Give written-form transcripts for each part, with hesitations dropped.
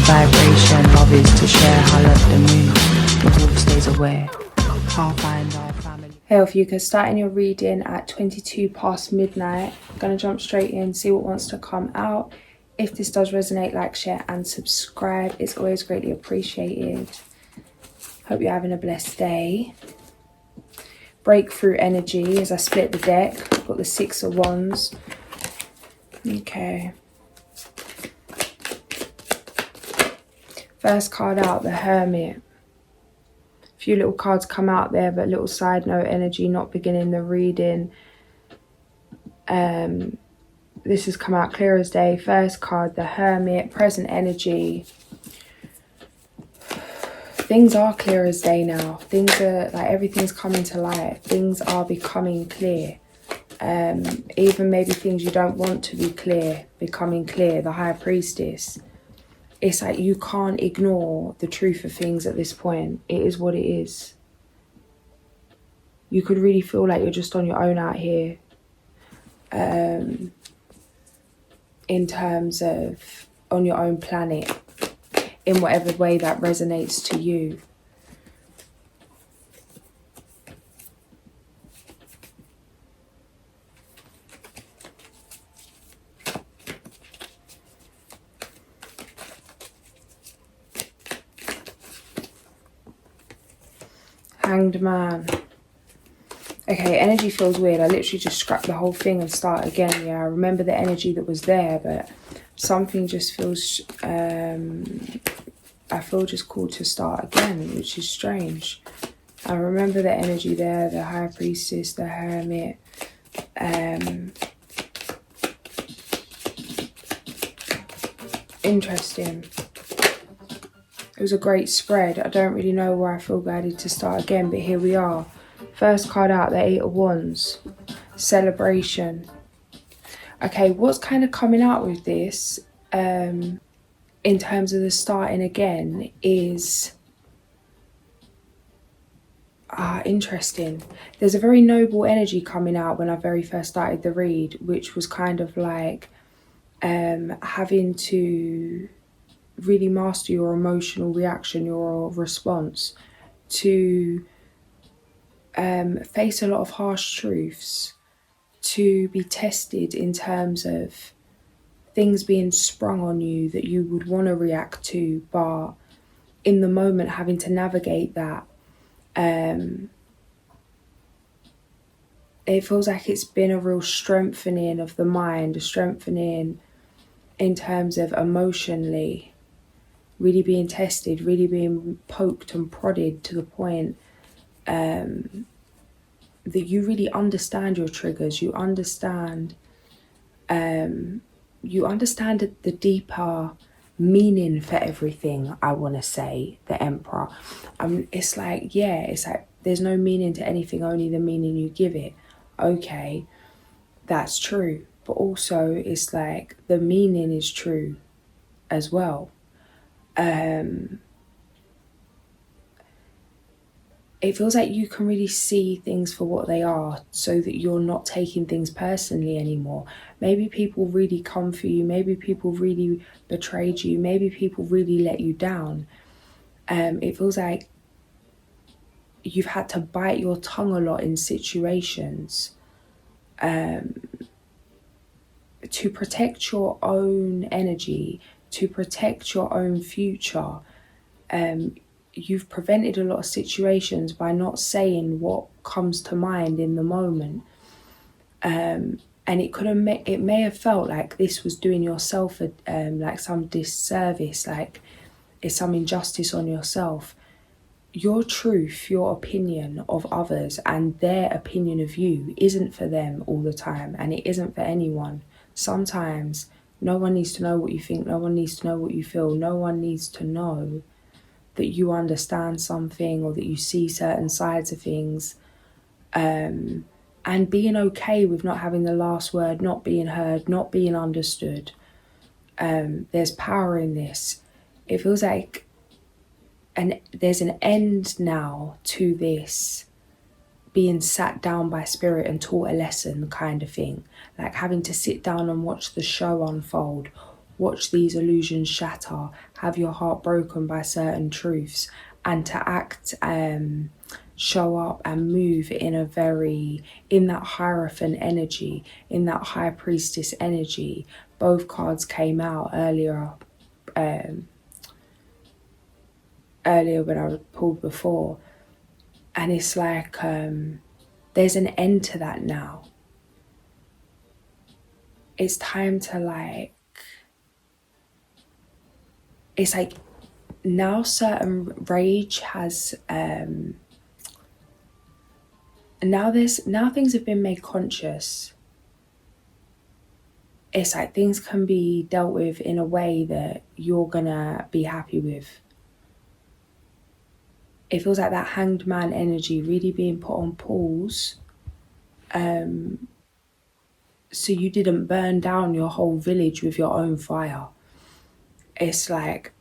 vibration. Love is to share. I love the moon. The wolf stays aware. Can't find our family. Hey Ophiuchus, starting your reading at 22 past midnight. I'm going to jump straight in, see what wants to come out. If this does resonate, like, share and subscribe. It's always greatly appreciated. Hope you're having a blessed day. Breakthrough energy as I split the deck. I've got the Six of Wands. Okay. First card out, the Hermit. A few little cards come out there, but little side note energy, not beginning the reading. This has come out clear as day. First card, the Hermit, present energy. Things are clear as day now. Things are like, everything's coming to light. Things are becoming clear. Even maybe things you don't want to be clear, becoming clear. The High Priestess. It's like you can't ignore the truth of things at this point. It is what it is. You could really feel like you're just on your own out here. In terms of on your own planet. In whatever way that resonates to you. Hanged Man. Okay, energy feels weird. I literally just scrap the whole thing and start again. Yeah, I remember the energy that was there, but something just feels... I feel just called to start again, which is strange. I remember the energy there, the High Priestess, the Hermit. Interesting. It was a great spread. I don't really know where I feel guided to start again, but here we are. First card out, the Eight of Wands. Celebration. Okay, what's kind of coming out with this, in terms of the starting again, is interesting. There's a very noble energy coming out when I very first started the read, which was kind of like having to really master your emotional reaction, your response, to face a lot of harsh truths, to be tested in terms of things being sprung on you that you would want to react to, but in the moment having to navigate that. It feels like it's been a real strengthening of the mind, a strengthening in terms of emotionally, really being tested, really being poked and prodded to the point that you really understand your triggers, you understand the deeper meaning for everything, I want to say, the Emperor. It's like, yeah, it's like there's no meaning to anything, only the meaning you give it. Okay, that's true. But also it's like the meaning is true as well. It feels like you can really see things for what they are, so that you're not taking things personally anymore. Maybe people really come for you. Maybe people really betrayed you. Maybe people really let you down. It feels like you've had to bite your tongue a lot in situations to protect your own energy, to protect your own future. You've prevented a lot of situations by not saying what comes to mind in the moment. And it may have felt like this was doing yourself like some disservice, like it's some injustice on yourself. Your truth, your opinion of others and their opinion of you isn't for them all the time, and it isn't for anyone. Sometimes no one needs to know what you think, no one needs to know what you feel, no one needs to know that you understand something or that you see certain sides of things, and being okay with not having the last word, not being heard, not being understood. There's power in this. It feels like there's an end now to this being sat down by spirit and taught a lesson kind of thing, like having to sit down and watch the show unfold, watch these illusions shatter, have your heart broken by certain truths, and to act, show up and move in that Hierophant energy, in that High Priestess energy. Both cards came out earlier when I pulled before. And it's like, there's an end to that now. It's time to like, it's like now certain rage has, now things have been made conscious. It's like things can be dealt with in a way that you're gonna be happy with. It feels like that Hanged Man energy really being put on pause, so you didn't burn down your whole village with your own fire. It's like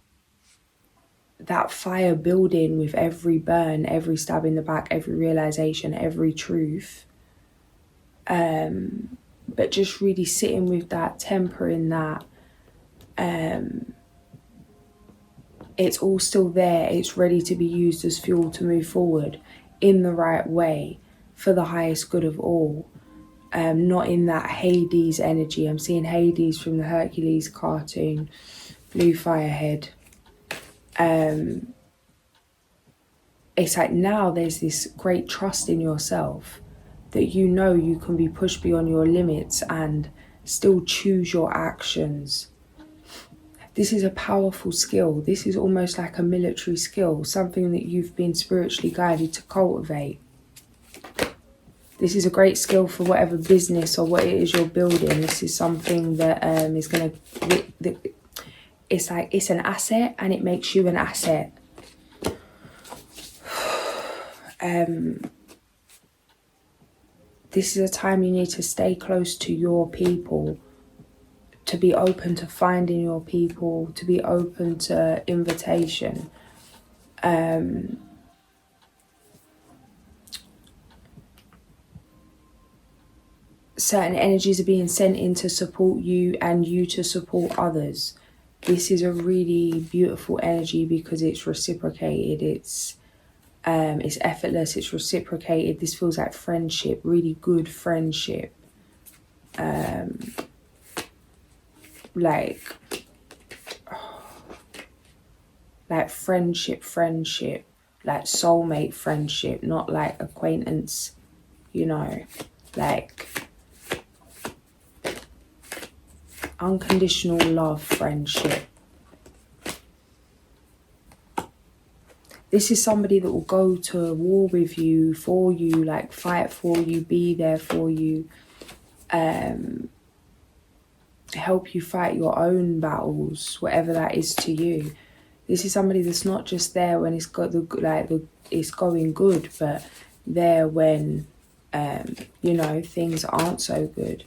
that fire building with every burn, every stab in the back, every realization, every truth. But just really sitting with that, tempering that. It's all still there. It's ready to be used as fuel to move forward in the right way for the highest good of all. Not in that Hades energy. I'm seeing Hades from the Hercules cartoon, blue firehead. It's like now there's this great trust in yourself that you know you can be pushed beyond your limits and still choose your actions. This is a powerful skill. This is almost like a military skill, something that you've been spiritually guided to cultivate. This is a great skill for whatever business or what it is you're building. This is something that is going to... It's like it's an asset and it makes you an asset. This is a time you need to stay close to your people, to be open to finding your people, to be open to invitation. Certain energies are being sent in to support you and you to support others. This is a really beautiful energy because it's reciprocated. It's effortless, it's reciprocated. This feels like friendship, really good friendship. Like friendship, like soulmate friendship, not like acquaintance, you know, like unconditional love friendship. This is somebody that will go to war with you, for you, like fight for you, be there for you, help you fight your own battles, whatever that is to you. This is somebody that's not just there when it's got it's going good, but there when you know, things aren't so good.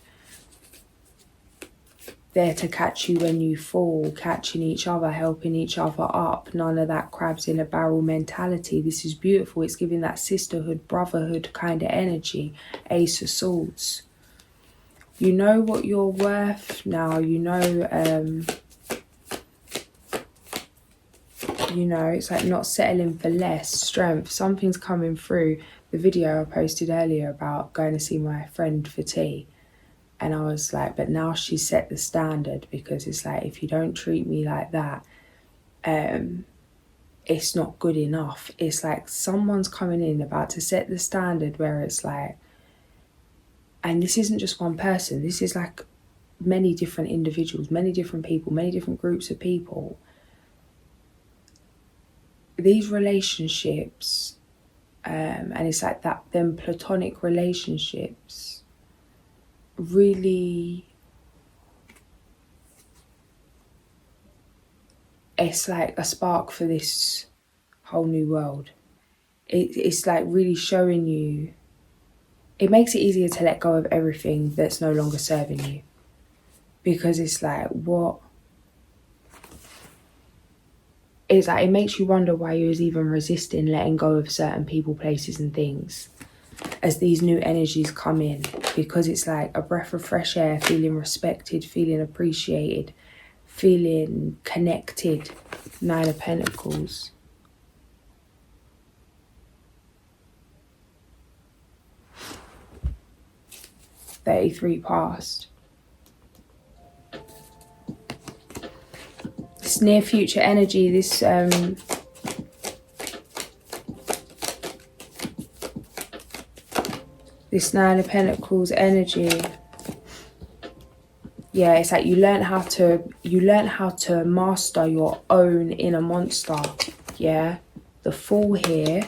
There to catch you when you fall, catching each other, helping each other up. None of that crabs in a barrel mentality. This is beautiful. It's giving that sisterhood, brotherhood kind of energy. Ace of Swords. You know what you're worth now. You know, it's like not settling for less. Strength. Something's coming through. The video I posted earlier about going to see my friend for tea. And I was like, but now she set the standard, because it's like, if you don't treat me like that, it's not good enough. It's like someone's coming in about to set the standard where it's like, and this isn't just one person, this is like many different individuals, many different people, many different groups of people. These relationships, and it's like that, them platonic relationships, really, it's like a spark for this whole new world. It's like really showing you, it makes it easier to let go of everything that's no longer serving you, because it's like, what, it's like, it makes you wonder why you was even resisting letting go of certain people, places and things as these new energies come in, because it's like a breath of fresh air, feeling respected, feeling appreciated, feeling connected. 9 of Pentacles. $33 past. This near future energy, this this 9 of Pentacles energy. Yeah, it's like you learn how to master your own inner monster. Yeah, the Fool here,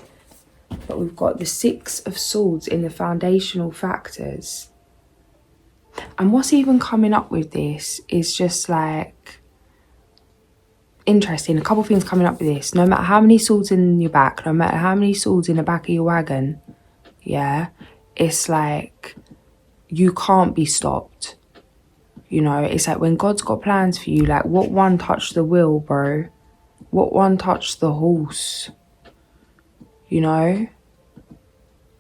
but we've got the 6 of Swords in the foundational factors. And what's even coming up with this is just like interesting. A couple of things coming up with this. No matter how many swords in your back, no matter how many swords in the back of your wagon, yeah, it's like you can't be stopped. You know, it's like when God's got plans for you, like what one touched the wheel, bro? What one touched the horse? You know?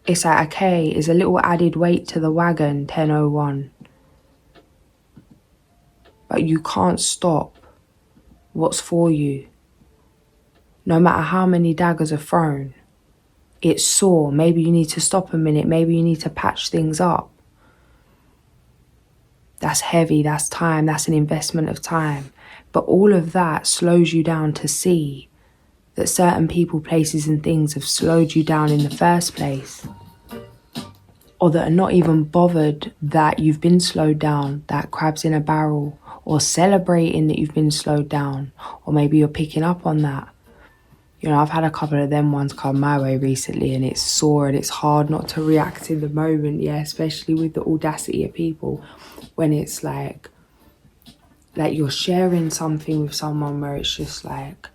It's like, okay, it's a little added weight to the wagon, 1001. But you can't stop what's for you. No matter how many daggers are thrown. It's sore. Maybe you need to stop a minute. Maybe you need to patch things up. That's heavy, that's time, that's an investment of time. But all of that slows you down to see that certain people, places and things have slowed you down in the first place. Or that are not even bothered that you've been slowed down, that crab's in a barrel. Or celebrating that you've been slowed down. Or maybe you're picking up on that. You know, I've had a couple of them ones come my way recently and it's sore and it's hard not to react in the moment, yeah, especially with the audacity of people. When it's like you're sharing something with someone where it's just like,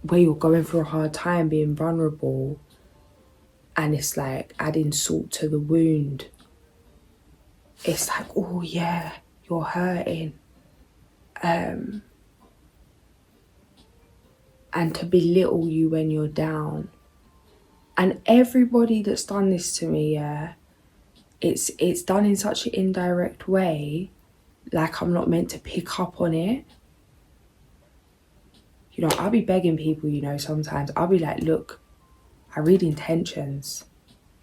where you're going through a hard time, being vulnerable, and it's like adding salt to the wound. It's like, oh yeah, you're hurting. And to belittle you when you're down. And everybody that's done this to me, yeah, it's done in such an indirect way, like I'm not meant to pick up on it. You know, I'll be begging people, you know, sometimes. I'll be like, look, I read intentions.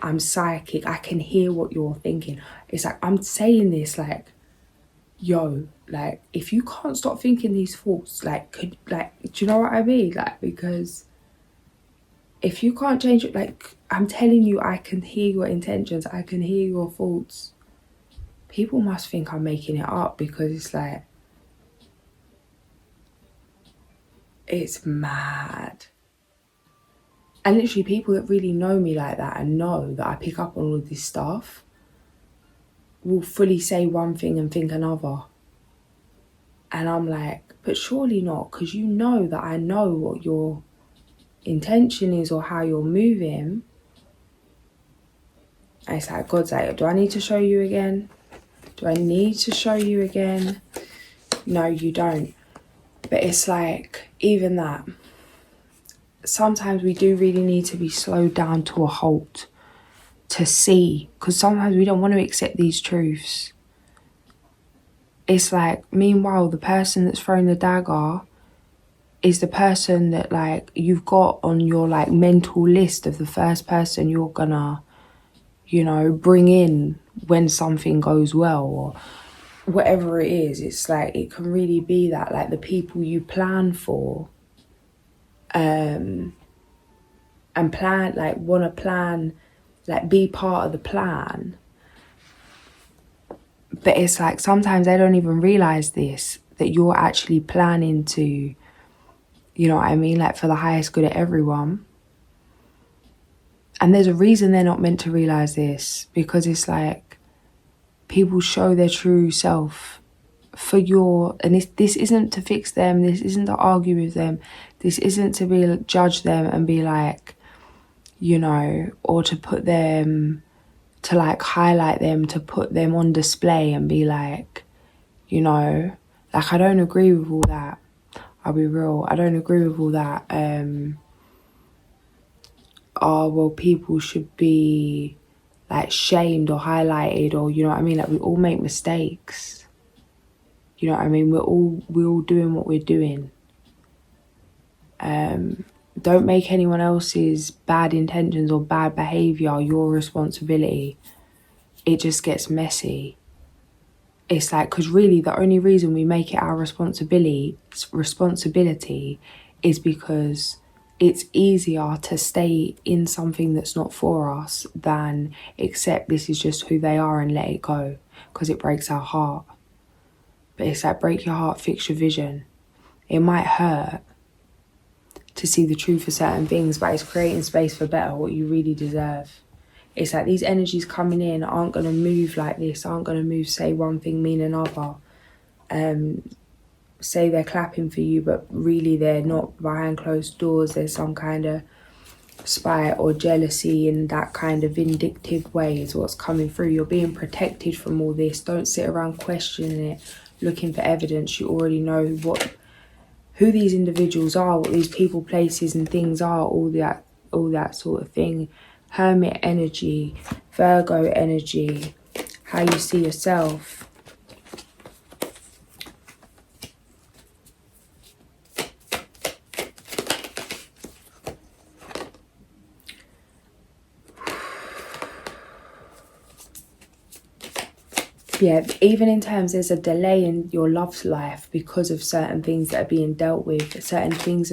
I'm psychic. I can hear what you're thinking. It's like, I'm saying this like, yo, like, if you can't stop thinking these thoughts, like, do you know what I mean? Like, because if you can't change it, like, I'm telling you, I can hear your intentions. I can hear your thoughts. People must think I'm making it up because it's like, it's mad. And literally people that really know me like that and know that I pick up on all of this stuff will fully say one thing and think another. And I'm like, but surely not, because you know that I know what your intention is or how you're moving. And it's like, God's like, do I need to show you again? Do I need to show you again? No, you don't. But it's like, even that, sometimes we do really need to be slowed down to a halt to see, because sometimes we don't want to accept these truths. It's like, meanwhile, the person that's throwing the dagger is the person that, like, you've got on your, like, mental list of the first person you're gonna, you know, bring in when something goes well or whatever it is. It's like, it can really be that, like, the people you plan for and plan, like, want to plan, like, be part of the plan. But it's like, sometimes they don't even realise this, that you're actually planning to, you know what I mean, like, for the highest good of everyone. And there's a reason they're not meant to realise this, because it's like, people show their true self for your, and this isn't to fix them, this isn't to argue with them, this isn't to be judge them and be like, you know, or to put them, to like highlight them, to put them on display and be like, you know, like, I don't agree with all that. I'll be real, I don't agree with all that. Oh, well, people should be like shamed or highlighted, or, you know what I mean, like, we all make mistakes. You know what I mean? We're all doing what we're doing. Don't make anyone else's bad intentions or bad behaviour your responsibility. It just gets messy. It's like, because really the only reason we make it our responsibility is because it's easier to stay in something that's not for us than accept this is just who they are and let it go, because it breaks our heart. But it's like, break your heart, fix your vision. It might hurt to see the truth of certain things, but it's creating space for better, what you really deserve. It's like these energies coming in aren't going to move like this, aren't going to move, say one thing, mean another. Say they're clapping for you, but really they're not. Behind closed doors, there's some kind of spite or jealousy in that kind of vindictive way is what's coming through. You're being protected from all this. Don't sit around questioning it, looking for evidence. You already know who these individuals are, what these people, places and things are, all that sort of thing. Hermit energy, Virgo energy, how you see yourself. Yeah, even in terms, there's a delay in your love life because of certain things that are being dealt with. Certain things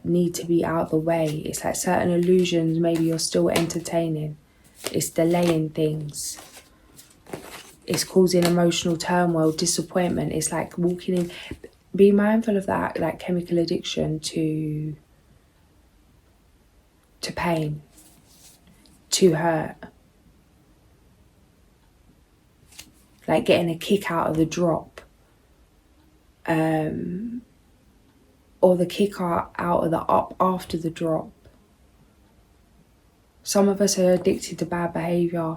need to be out of the way. It's like certain illusions maybe you're still entertaining. It's delaying things. It's causing emotional turmoil, disappointment. It's like walking in. Be mindful of that, like chemical addiction to pain, to hurt. Like getting a kick out of the drop. Or the kick out of the up after the drop. Some of us are addicted to bad behaviour.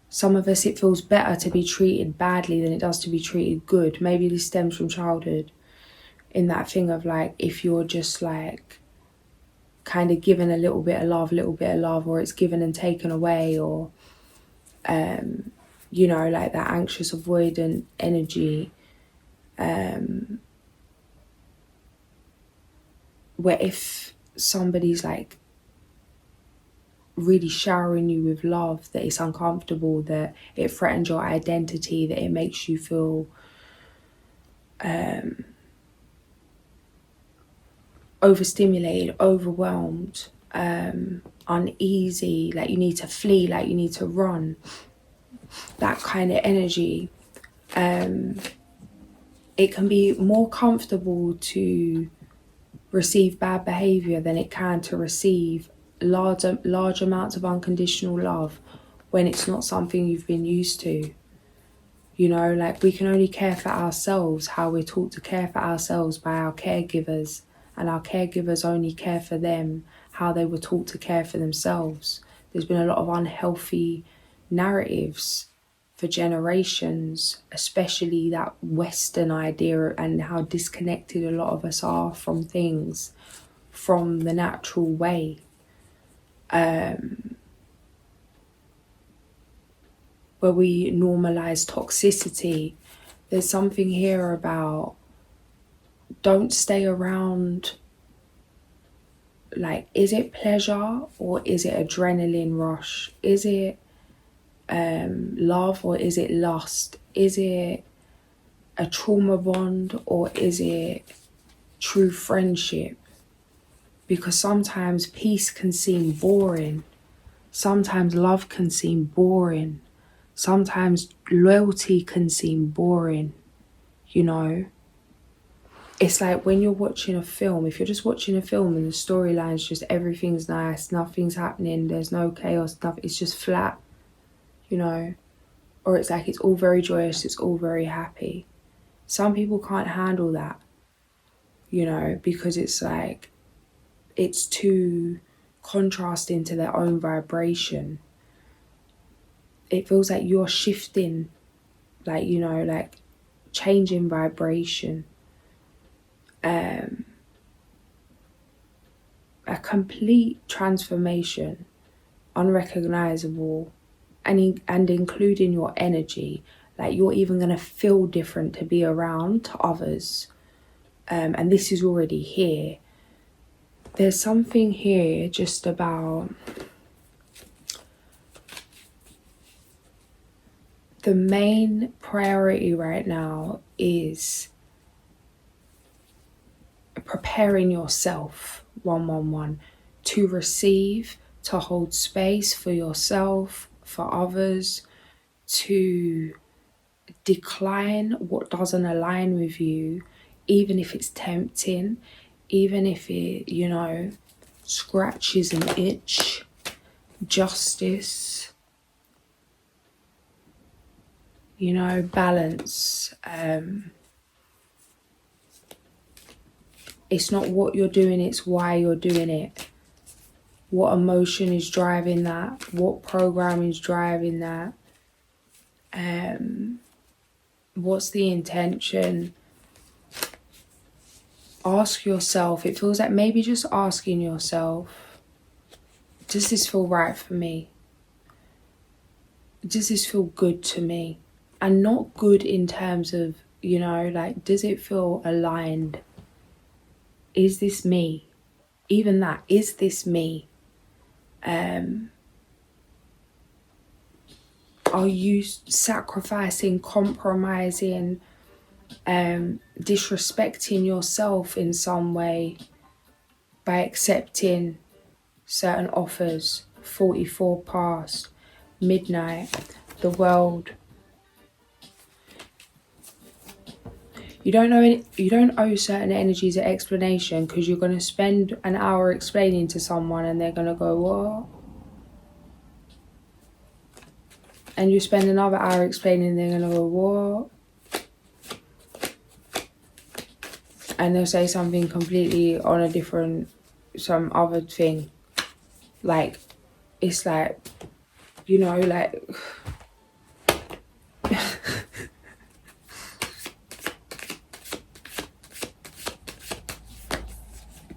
Some of us, it feels better to be treated badly than it does to be treated good. Maybe this stems from childhood. In that thing of like, if you're just like kind of given a little bit of love, or it's given and taken away, or you know, like that anxious avoidant energy, where if somebody's like really showering you with love, that it's uncomfortable, that it threatens your identity, that it makes you feel overstimulated, overwhelmed, uneasy, like you need to flee, like you need to run. That kind of energy, it can be more comfortable to receive bad behaviour than it can to receive large amounts of unconditional love when it's not something you've been used to. You know, like we can only care for ourselves how we're taught to care for ourselves by our caregivers, and our caregivers only care for them how they were taught to care for themselves. There's been a lot of unhealthy narratives for generations, especially that Western idea, and how disconnected a lot of us are from things, from the natural way. Where we normalize toxicity. There's something here about don't stay around. Like, is it pleasure or is it adrenaline rush? Is it love or is it lust? Is it a trauma bond or is it true friendship? Because sometimes peace can seem boring. Sometimes love can seem boring. Sometimes loyalty can seem boring, you know? It's like when you're watching a film, if you're just watching a film and the storyline's just everything's nice, nothing's happening, there's no chaos, nothing, it's just flat, you know? Or it's like it's all very joyous, it's all very happy. Some people can't handle that, you know, because it's like, it's too contrasting to their own vibration. It feels like you're shifting, like, you know, like changing vibration. A complete transformation, unrecognizable, and including your energy. Like, you're even going to feel different to be around to others. And this is already here. There's something here just about the main priority right now is preparing yourself, 111, to receive, to hold space for yourself, for others, to decline what doesn't align with you, even if it's tempting, even if it, you know, scratches an itch. Justice, you know, balance. It's not what you're doing, it's why you're doing it. What emotion is driving that? What program is driving that? What's the intention? Ask yourself. It feels like maybe just asking yourself, does this feel right for me? Does this feel good to me? And not good in terms of, you know, like, does it feel aligned? Is this me? Even that, is this me? Are you sacrificing, compromising, disrespecting yourself in some way by accepting certain offers? 44 past, midnight, the world. You don't owe certain energies an explanation, because you're going to spend an hour explaining to someone and they're going to go, what? And you spend another hour explaining, they're going to go, what? And they'll say something completely on a different, some other thing. Like, it's like, you know, like...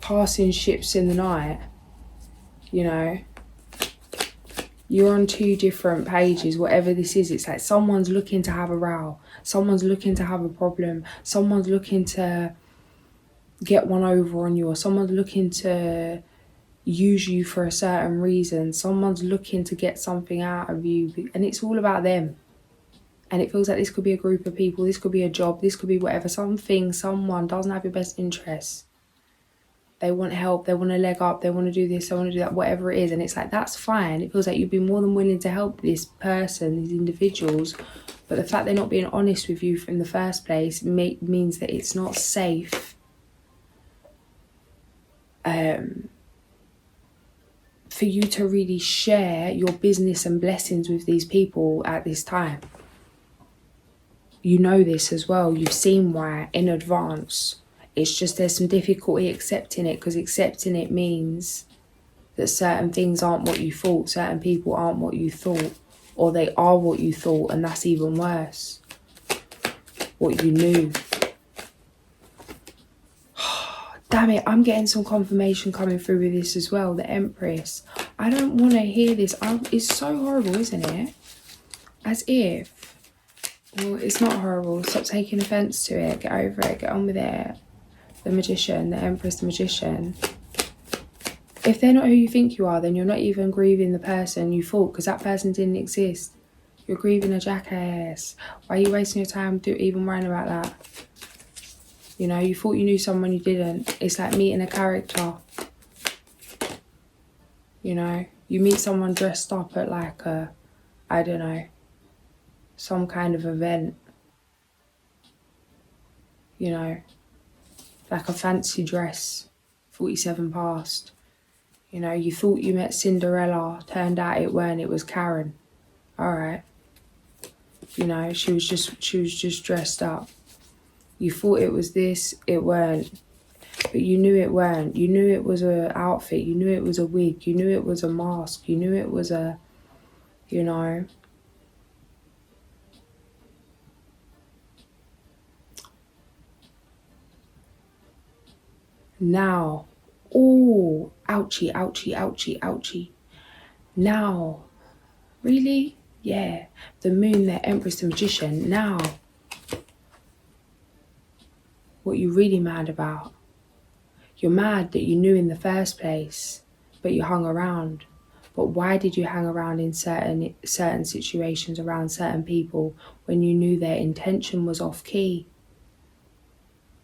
passing ships in the night, you know. You're on two different pages, whatever this is. It's like someone's looking to have a row. Someone's looking to have a problem. Someone's looking to get one over on you, or someone's looking to use you for a certain reason. Someone's looking to get something out of you, and it's all about them. And it feels like this could be a group of people, this could be a job, this could be whatever. Someone doesn't have your best interests. They want help, they want a leg up, they want to do this, they want to do that, whatever it is. And it's like, that's fine. It feels like you'd be more than willing to help this person, these individuals. But the fact they're not being honest with you in the first place means that it's not safe for you to really share your business and blessings with these people at this time. You know this as well. You've seen why in advance. It's just there's some difficulty accepting it, because accepting it means that certain things aren't what you thought, certain people aren't what you thought, or they are what you thought, and that's even worse. What you knew. Damn it, I'm getting some confirmation coming through with this as well, the Empress. I don't want to hear this. It's so horrible, isn't it? As if, well, it's not horrible. Stop taking offence to it. Get over it. Get on with it. The Magician, the Empress, the Magician. If they're not who you think you are, then you're not even grieving the person you thought, because that person didn't exist. You're grieving a jackass. Why are you wasting your time even worrying about that? You know, you thought you knew someone, you didn't. It's like meeting a character. You know, you meet someone dressed up at like a, I don't know, some kind of event. You know, like a fancy dress, 47 past. You know, you thought you met Cinderella, turned out it weren't, it was Karen. Alright. You know, she was just dressed up. You thought it was this, it weren't. But you knew it weren't. You knew it was an outfit, you knew it was a wig, you knew it was a mask, you knew it was a, you know. Now, oh, ouchie, ouchie, ouchie, ouchie. Now, really? Yeah, the moon, the empress, the magician. Now, what you really mad about? You're mad that you knew in the first place, but you hung around. But why did you hang around in certain situations around certain people when you knew their intention was off key?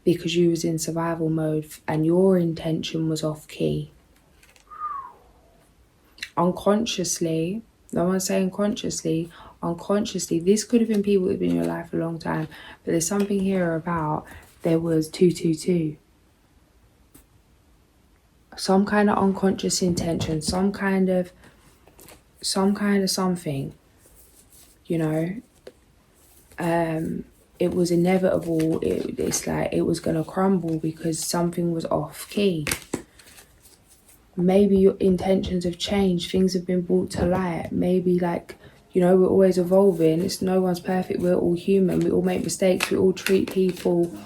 Because you was in survival mode and your intention was off key. Unconsciously, no one's saying consciously, unconsciously, this could have been people that have been in your life a long time, but there's something here about there was 222. Some kind of unconscious intention, some kind of something, you know. It was inevitable. It's like it was gonna crumble because something was off key. Maybe your intentions have changed, things have been brought to light. Maybe, like, you know, we're always evolving. It's no one's perfect, we're all human, we all make mistakes, we all treat people,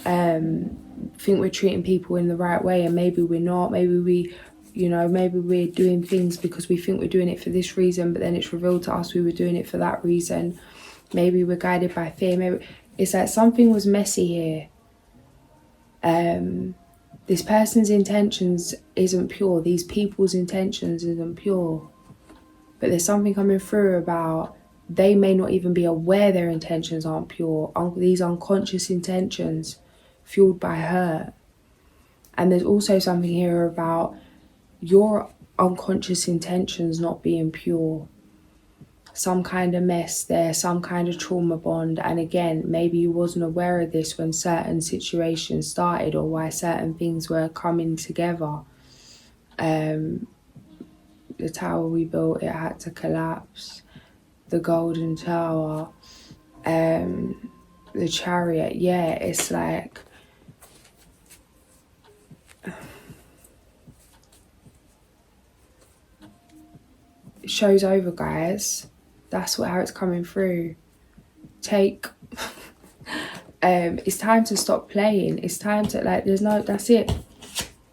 think we're treating people in the right way, and maybe we're not. Maybe maybe we're doing things because we think we're doing it for this reason, but then it's revealed to us we were doing it for that reason. Maybe we're guided by fear. Maybe it's like something was messy here. This person's intentions isn't pure. These people's intentions isn't pure. But there's something coming through about they may not even be aware their intentions aren't pure. These unconscious intentions fueled by hurt. And there's also something here about your unconscious intentions not being pure. Some kind of mess there, some kind of trauma bond. And again, maybe you wasn't aware of this when certain situations started or why certain things were coming together. The tower we built, it had to collapse. The golden tower, the chariot. Yeah, it's like show's over, guys. That's how it's coming through. It's time to stop playing. It's time to, like, that's it.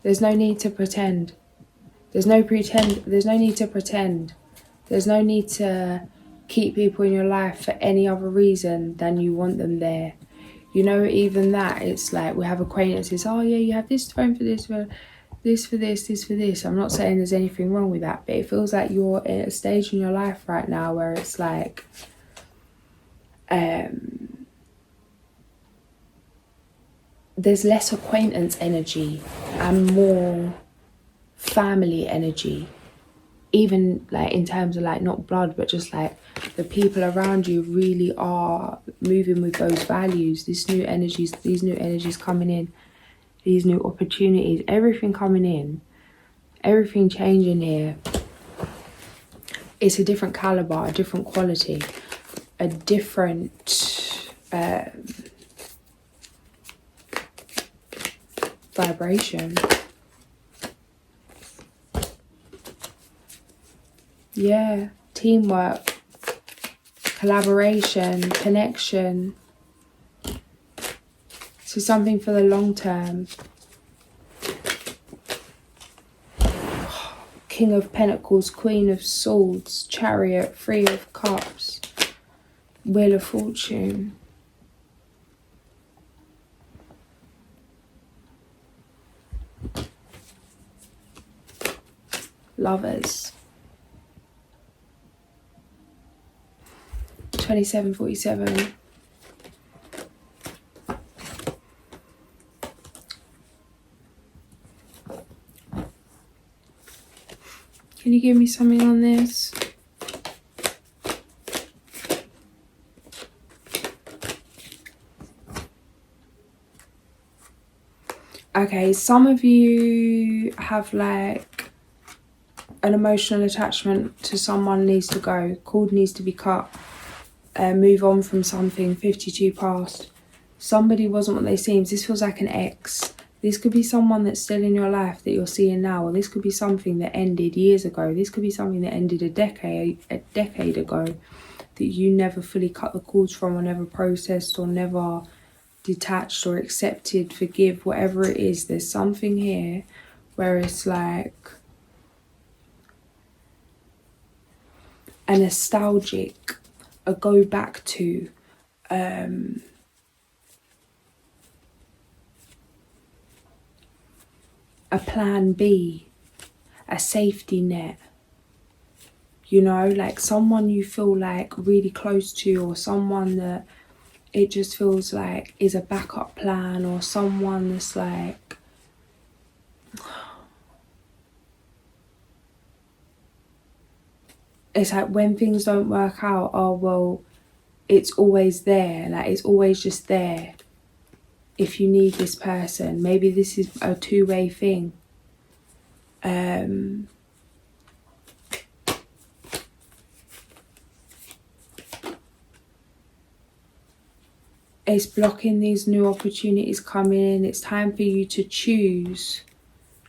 There's no need to pretend. There's no need to pretend. There's no need to keep people in your life for any other reason than you want them there. You know, even that, it's like we have acquaintances. Oh yeah, you have this phone for this, for this, for this, this for this. I'm not saying there's anything wrong with that, but it feels like you're at a stage in your life right now where it's like, there's less acquaintance energy and more family energy. Even like in terms of like not blood, but just like the people around you really are moving with those values. These new energies coming in, these new opportunities, everything coming in, everything changing here. It's a different caliber, a different quality, a different vibration. Yeah, teamwork, collaboration, connection. So something for the long term. King of Pentacles, Queen of Swords, Chariot, Three of Cups, Wheel of Fortune. Lovers. 2747. Can you give me something on this? Okay, some of you have like an emotional attachment to someone needs to go. Cord needs to be cut. Move on from something. 52 past. Somebody wasn't what they seemed. This feels like an ex. This could be someone that's still in your life that you're seeing now, or this could be something that ended years ago. This could be something that ended a decade ago that you never fully cut the cords from, or never processed, or never detached or accepted, forgive, whatever it is. There's something here where it's like a nostalgic, a go back to, a plan B, a safety net. You know, like someone you feel like really close to, or someone that it just feels like is a backup plan, or someone that's like, it's like when things don't work out, oh well, it's always there, like it's always just there if you need this person. Maybe this is a two-way thing. It's blocking these new opportunities coming in. It's time for you to choose,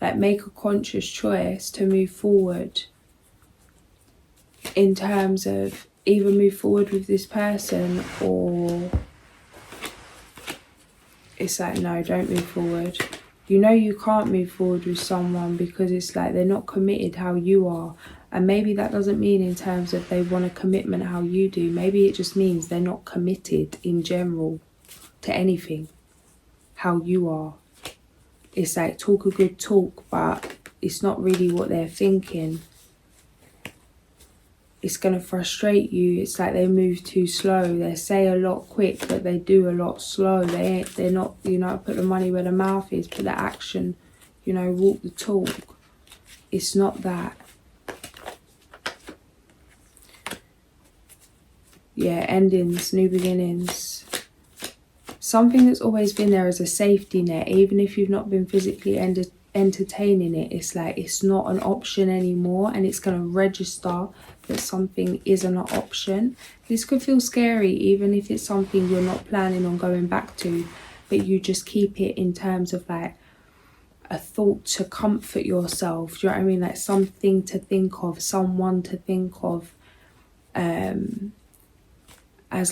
like make a conscious choice to move forward, in terms of either move forward with this person, or it's like, no, don't move forward. You know you can't move forward with someone because it's like they're not committed how you are. And maybe that doesn't mean in terms of they want a commitment how you do. Maybe it just means they're not committed in general to anything how you are. It's like talk a good talk, but it's not really what they're thinking. It's going to frustrate you. It's like they move too slow. They say a lot quick, but they do a lot slow. They're not, you know, put the money where the mouth is, put the action, you know, walk the talk. It's not that. Yeah, endings, new beginnings. Something that's always been there as a safety net, even if you've not been physically entertaining it, it's like it's not an option anymore, and it's going to register that something isn't an option. This could feel scary, even if it's something you're not planning on going back to, but you just keep it in terms of like a thought to comfort yourself. Do you know what I mean? Like something to think of, someone to think of, as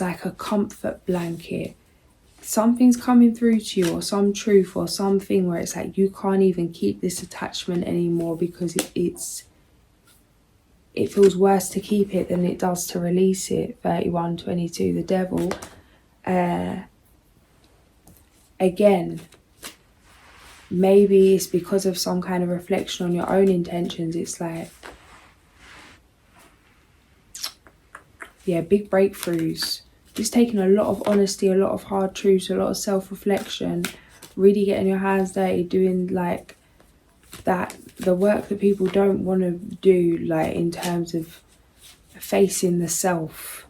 like a comfort blanket. Something's coming through to you, or some truth, or something where it's like you can't even keep this attachment anymore because it feels worse to keep it than it does to release it. 3122, the devil. Again, maybe it's because of some kind of reflection on your own intentions. It's like, yeah, big breakthroughs. It's taking a lot of honesty, a lot of hard truths, a lot of self-reflection, really getting your hands dirty, doing like that, the work that people don't want to do, like in terms of facing the self.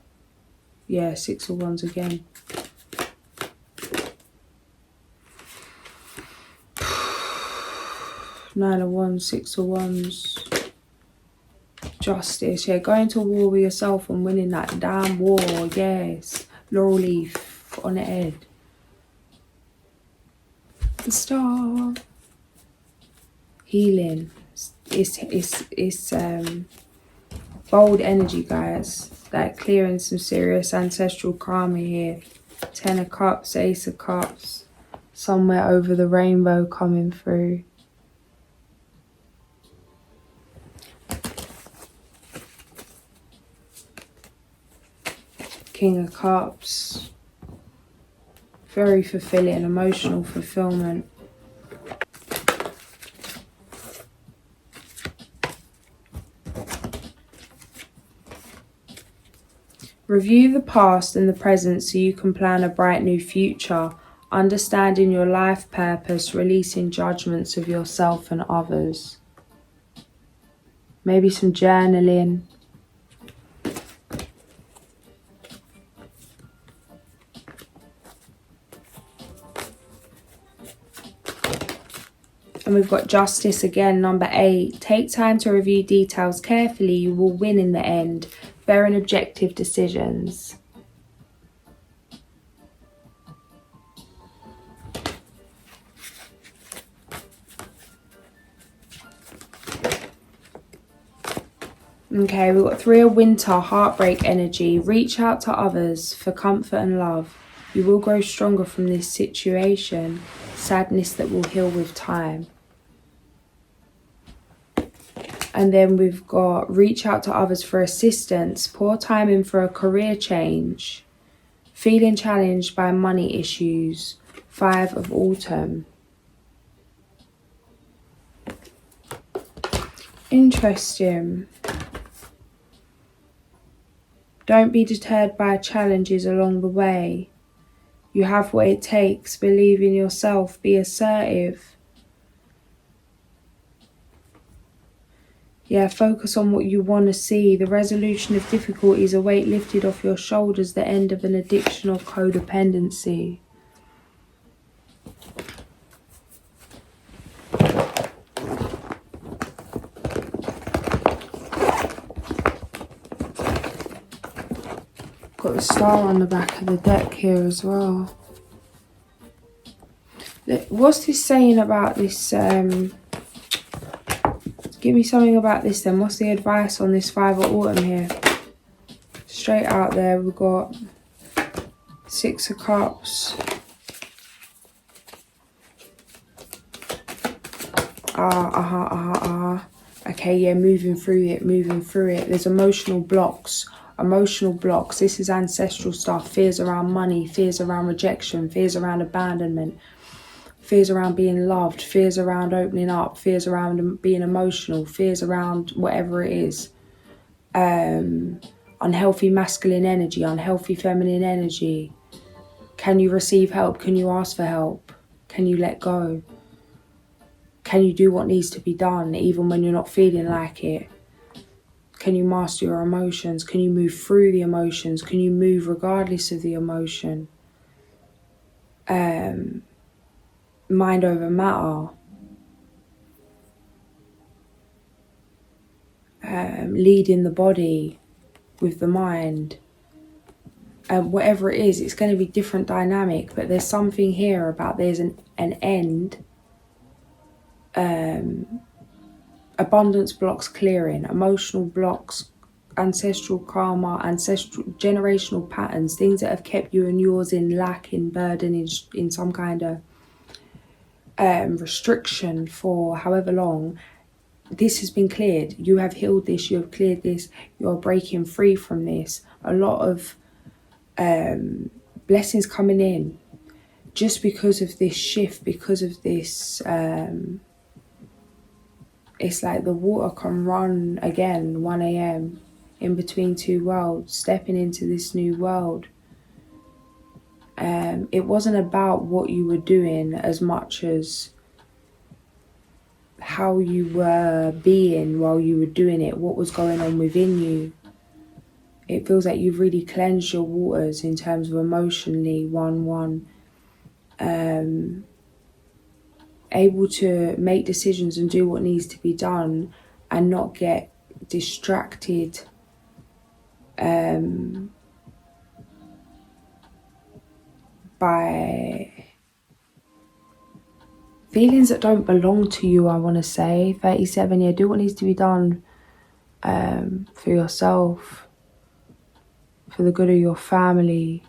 Yeah, 6 of Wands again. Nine of Wands, 6 of Wands. Justice, yeah, going to war with yourself and winning that damn war, yes. Laurel leaf on the head. The star. Healing. It's bold energy, guys. Like clearing some serious ancestral karma here. 10 of Cups, Ace of Cups. Somewhere over the rainbow coming through. King of Cups. Very fulfilling, emotional fulfillment. Review the past and the present so you can plan a bright new future. Understanding your life purpose, releasing judgments of yourself and others. Maybe some journaling. And we've got Justice again, number 8. Take time to review details carefully. You will win in the end. Fair and objective decisions. Okay, we've got 3 of Winter, heartbreak energy. Reach out to others for comfort and love. You will grow stronger from this situation. Sadness that will heal with time. And then we've got reach out to others for assistance, poor timing for a career change, feeling challenged by money issues, 5 of autumn. Interesting. Don't be deterred by challenges along the way. You have what it takes. Believe in yourself. Be assertive. Yeah, focus on what you want to see. The resolution of difficulties, a weight lifted off your shoulders, the end of an addiction or codependency. Got the star on the back of the deck here as well. What's this saying about this? Give me something about this then. What's the advice on this 5 of autumn here? Straight out there, we've got 6 of cups. Okay, yeah, moving through it. There's emotional blocks. This is ancestral stuff. Fears around money, fears around rejection, fears around abandonment, fears around being loved, fears around opening up, fears around being emotional, fears around whatever it is. Unhealthy masculine energy, unhealthy feminine energy. Can you receive help? Can you ask for help? Can you let go? Can you do what needs to be done even when you're not feeling like it? Can you master your emotions? Can you move through the emotions? Can you move regardless of the emotion? Mind over matter. Leading the body with the mind. Whatever it is, it's going to be different dynamic, but there's something here about there's an end. Abundance blocks clearing, emotional blocks, ancestral karma, ancestral generational patterns, things that have kept you and yours in lack, in burden, in some kind of restriction for however long. This has been cleared. You have healed this. You have cleared this. You're breaking free from this. A lot of blessings coming in just because of this shift, because of this. It's like the water can run again, 1 a.m. in between 2 worlds, stepping into this new world. It wasn't about what you were doing as much as how you were being while you were doing it, what was going on within you. It feels like you've really cleansed your waters in terms of emotionally, 1-1. Able to make decisions and do what needs to be done and not get distracted by feelings that don't belong to you, I want to say. 37, yeah, do what needs to be done for yourself, for the good of your family,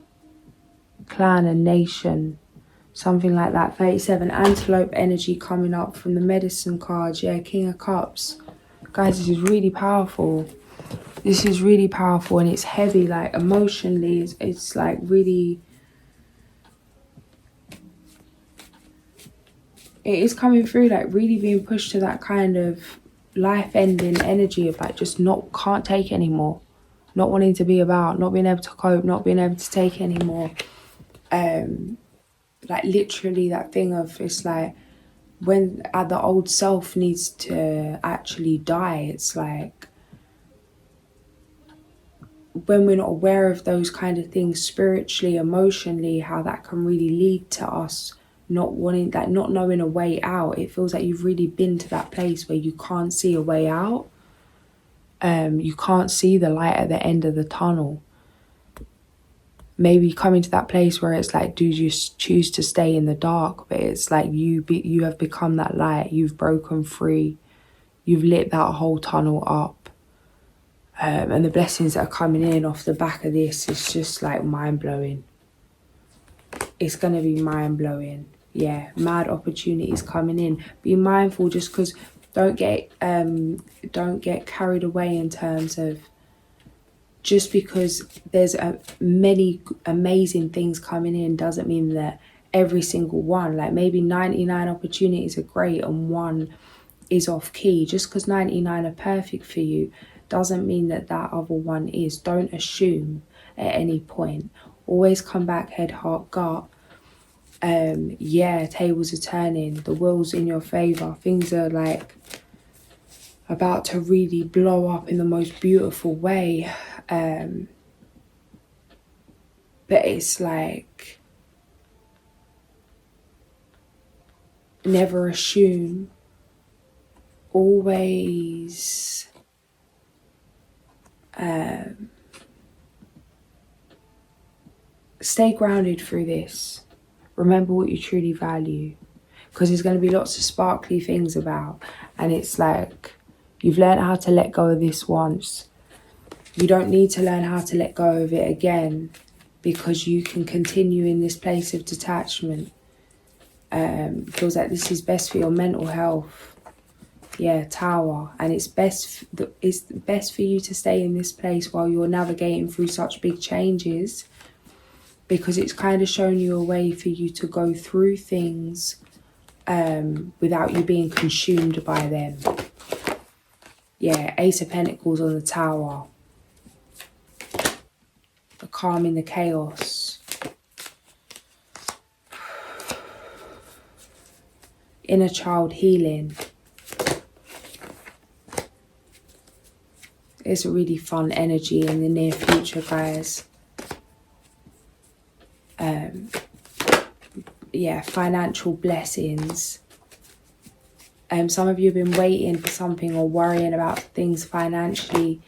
clan and nation. Something like that. 37, antelope energy coming up from the medicine cards. Yeah, King of Cups. Guys, this is really powerful. This is really powerful, and it's heavy, like emotionally. It's like really... It is coming through, like really being pushed to that kind of life-ending energy of like just can't take anymore. Not wanting to be about, not being able to cope, not being able to take anymore. Like literally that thing of, it's like when the old self needs to actually die. It's like when we're not aware of those kind of things spiritually, emotionally, how that can really lead to us not wanting that, not knowing a way out. It feels like you've really been to that place where you can't see a way out. You can't see the light at the end of the tunnel. Maybe coming to that place where it's like, do you choose to stay in the dark? But it's like you have become that light. You've broken free. You've lit that whole tunnel up. And the blessings that are coming in off the back of this is just like mind-blowing. It's going to be mind-blowing. Yeah, mad opportunities coming in. Be mindful just because don't get carried away in terms of just because there's many amazing things coming in doesn't mean that every single one, like maybe 99 opportunities are great and one is off key. Just because 99 are perfect for you doesn't mean that that other one is. Don't assume at any point. Always come back head, heart, gut. Yeah, tables are turning, the wheels in your favor, things are like about to really blow up in the most beautiful way. But it's like, never assume, always stay grounded through this. Remember what you truly value, because there's going to be lots of sparkly things about, and it's like, you've learned how to let go of this once. You don't need to learn how to let go of it again, because you can continue in this place of detachment. Feels like this is best for your mental health. Yeah, Tower. And it's best for you to stay in this place while you're navigating through such big changes, because it's kind of shown you a way for you to go through things without you being consumed by them. Yeah, Ace of Pentacles on the Tower. The calm in the chaos. Inner child healing. It's a really fun energy in the near future, guys. Yeah, financial blessings. Some of you have been waiting for something or worrying about things financially.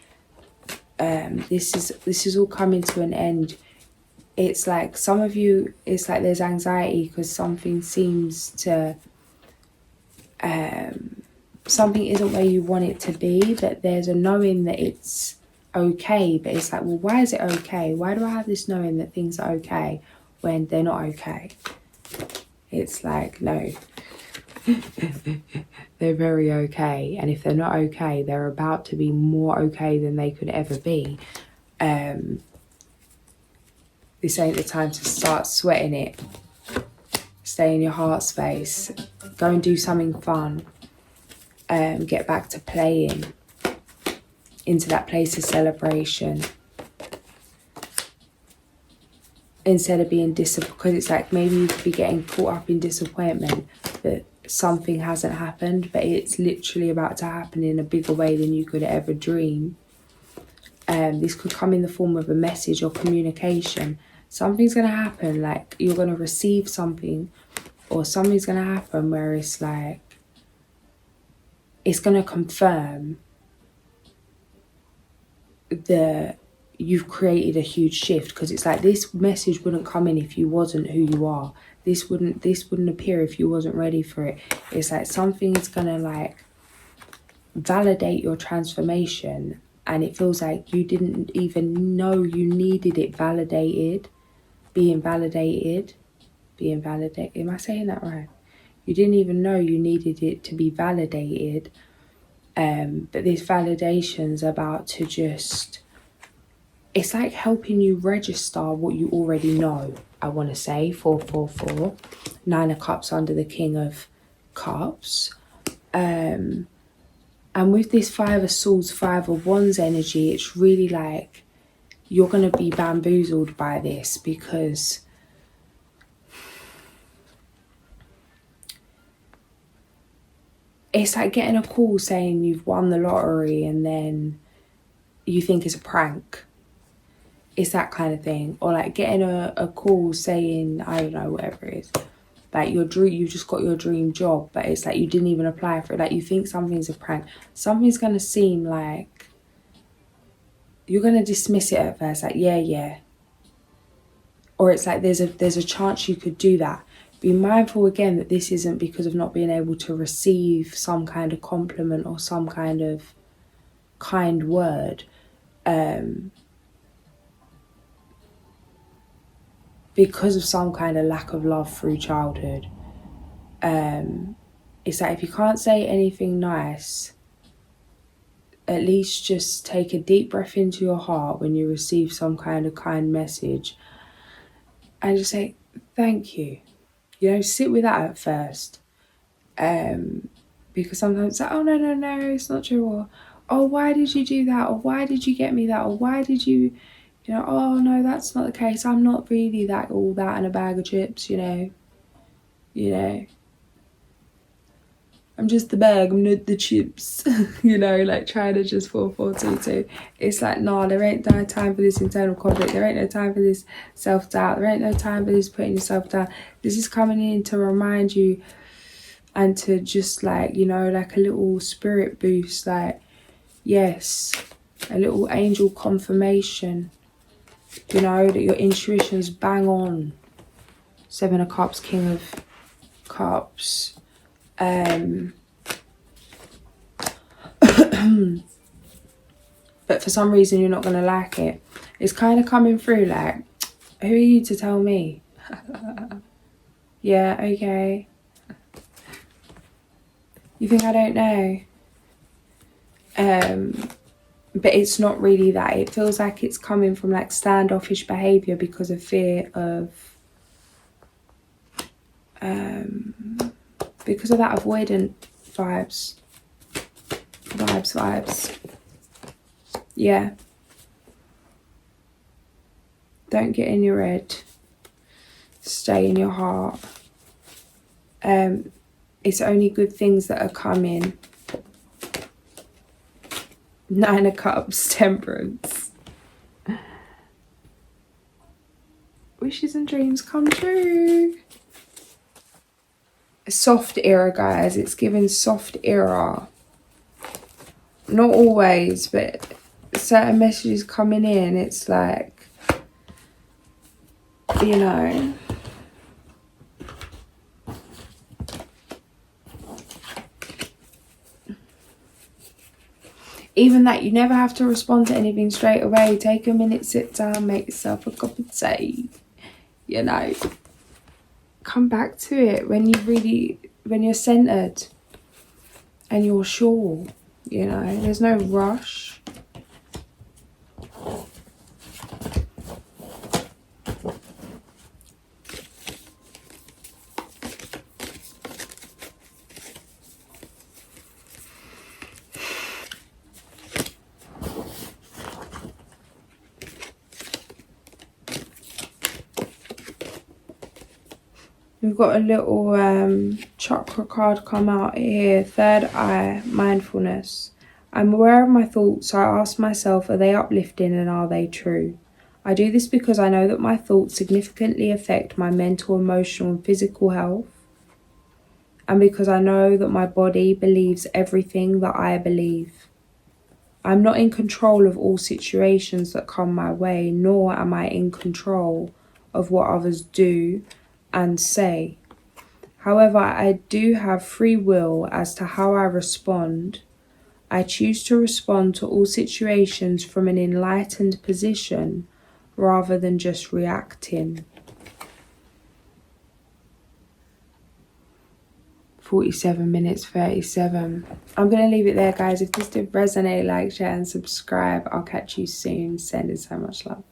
This is all coming to an end. It's like some of you, it's like there's anxiety because something seems to something isn't where you want it to be, but there's a knowing that it's okay. But it's like, well, why is it okay? Why do I have this knowing that things are okay when they're not okay? It's like, no. They're very okay, and if they're not okay, they're about to be more okay than they could ever be. This ain't the time to start sweating it. Stay in your heart space. Go and do something fun. Get back to playing. Into that place of celebration. Instead of being disappointed, because it's like maybe you could be getting caught up in disappointment that something hasn't happened, but it's literally about to happen in a bigger way than you could ever dream. This could come in the form of a message or communication. Something's going to happen, like you're going to receive something, or something's going to happen where it's like, it's going to confirm that you've created a huge shift, because it's like this message wouldn't come in if you wasn't who you are. This wouldn't appear if you wasn't ready for it. It's like something's gonna like validate your transformation, and it feels like you didn't even know you needed it validated. Being validated. Am I saying that right? You didn't even know you needed it to be validated. But this validation's about to just, it's like helping you register what you already know. I want to say 444, 9 of Cups under the King of Cups. And with this 5 of Swords, 5 of Wands energy, it's really like you're going to be bamboozled by this, because it's like getting a call saying you've won the lottery and then you think it's a prank. It's that kind of thing. Or like getting a call saying, I don't know, whatever it is, like you just got your dream job, but it's like you didn't even apply for it. Like you think something's a prank. Something's going to seem like you're going to dismiss it at first, like yeah. Or it's like there's a chance you could do that. Be mindful again that this isn't because of not being able to receive some kind of compliment or some kind of kind word. Because of some kind of lack of love through childhood. it's like if you can't say anything nice, at least just take a deep breath into your heart when you receive some kind of kind message and just say, thank you. You know, sit with that at first. Because sometimes it's like, oh, no, it's not true. Or, oh, why did you do that? Or why did you get me that? Or why did you, oh, no, that's not the case. I'm not really that, all that and a bag of chips, you know. I'm just the bag, I'm not the chips, like trying to just 4-4-2-2. It's like, nah, there ain't no time for this internal conflict. There ain't no time for this self-doubt. There ain't no time for this putting yourself down. This is coming in to remind you and to just like, like a little spirit boost, like, yes, a little angel confirmation, that your intuition's bang on. 7 of Cups, King of Cups. But for some reason you're not going to like it. It's kind of coming through like, who are you to tell me? Yeah, okay. You think I don't know? But it's not really that. It feels like it's coming from like standoffish behaviour because of fear of because of that avoidant vibes. Yeah. Don't get in your head. Stay in your heart. It's only good things that are coming. 9 of Cups, Temperance. Wishes and dreams come true. Soft era, guys. It's giving soft era. Not always, but certain messages coming in, it's like, even that you never have to respond to anything straight away. Take a minute, sit down, make yourself a cup of tea, come back to it when you're centered and you're sure, there's no rush. We've got a little chakra card come out here. Third eye, mindfulness. I'm aware of my thoughts, so I ask myself, are they uplifting and are they true? I do this because I know that my thoughts significantly affect my mental, emotional and physical health. And because I know that my body believes everything that I believe. I'm not in control of all situations that come my way, nor am I in control of what others do and say. However, I do have free will as to how I respond. I choose to respond to all situations from an enlightened position rather than just reacting. 47 minutes 37. I'm going to leave it there, guys. If this did resonate, like, share and subscribe. I'll catch you soon. Sending so much love.